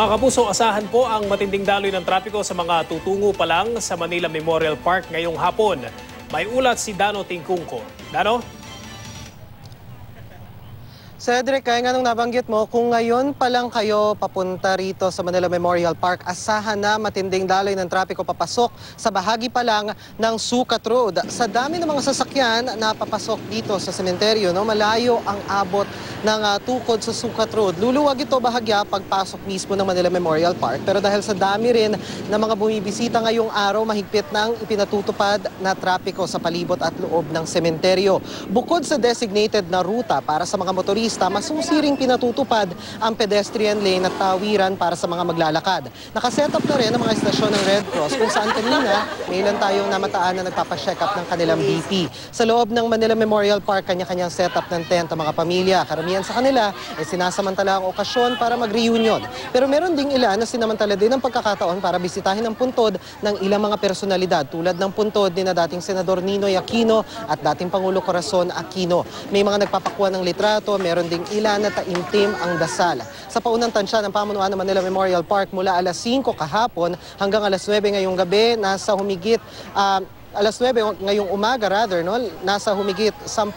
Mga kapuso, asahan po ang matinding daloy ng trapiko sa mga tutungo pa lang sa Manila Memorial Park ngayong hapon. May ulat si Dano Tingkungko. Dano? Cedric, kaya nga nung nabanggit mo, kung ngayon pa lang kayo papunta rito sa Manila Memorial Park, asahan na matinding daloy ng trapiko papasok sa bahagi pa lang ng Sucat Road. Sa dami ng mga sasakyan na papasok dito sa sementeryo, malayo ang abot ng tukod sa Sucat Road. Luluwag ito bahagya pagpasok mismo ng Manila Memorial Park. Pero dahil sa dami rin ng mga bumibisita ngayong araw, mahigpit nang ipinatutupad na trapiko sa palibot at loob ng sementeryo. Bukod sa designated na ruta para sa mga motorista, masusiring pinatutupad ang pedestrian lane at tawiran para sa mga maglalakad. Nakasetup na rin ang mga istasyon ng Red Cross kung saan kanina may ilan tayong namataan na nagpapacheck up ng kanilang BP. Sa loob ng Manila Memorial Park, kanya-kanyang setup ng tent ang mga pamilya. Karamihan sa kanila ay sinasamantala ang okasyon para mag-reunion. Pero meron ding ilan na sinamantala din ang pagkakataon para bisitahin ang puntod ng ilang mga personalidad tulad ng puntod ni na dating Senador Ninoy Aquino at dating Pangulo Corazon Aquino. May mga nagpapakuha ng litrato, meron ding ilan na taimtim ang dasal. Sa paunang tansya ng pamunuan ng Manila Memorial Park mula alas 5 kahapon hanggang alas 9 ngayong gabi, nasa humigit alas 9 ngayong umaga nasa humigit 10,000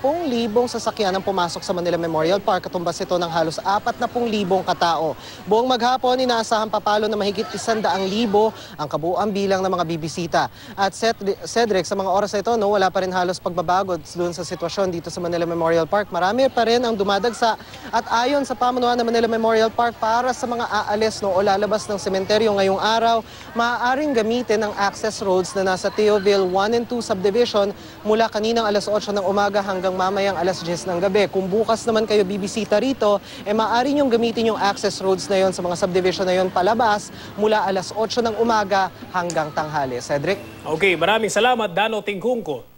sasakyan ang pumasok sa Manila Memorial Park, katumbas ito ng halos 40,000 katao. Buong maghapon, inaasahan papalo na mahigit 100,000 ang kabuuang bilang ng mga bibisita. At Cedric, sa mga oras na ito, wala pa rin halos pagbabago doon sa sitwasyon dito sa Manila Memorial Park. Marami pa rin ang dumadagsa at ayon sa pamunuan ng Manila Memorial Park, para sa mga aalis o lalabas ng sementeryo ngayong araw, maaaring gamitin ang access roads na nasa Teoville 1 and 2 subdivision mula kaninang alas 8 ng umaga hanggang mamayang alas 10 ng gabi. Kung bukas naman kayo bibisita rito, maaari niyong gamitin yung access roads na yon sa mga subdivision na yon palabas mula alas 8 ng umaga hanggang tanghali. Cedric? Okay, maraming salamat, Dano Tingkungko.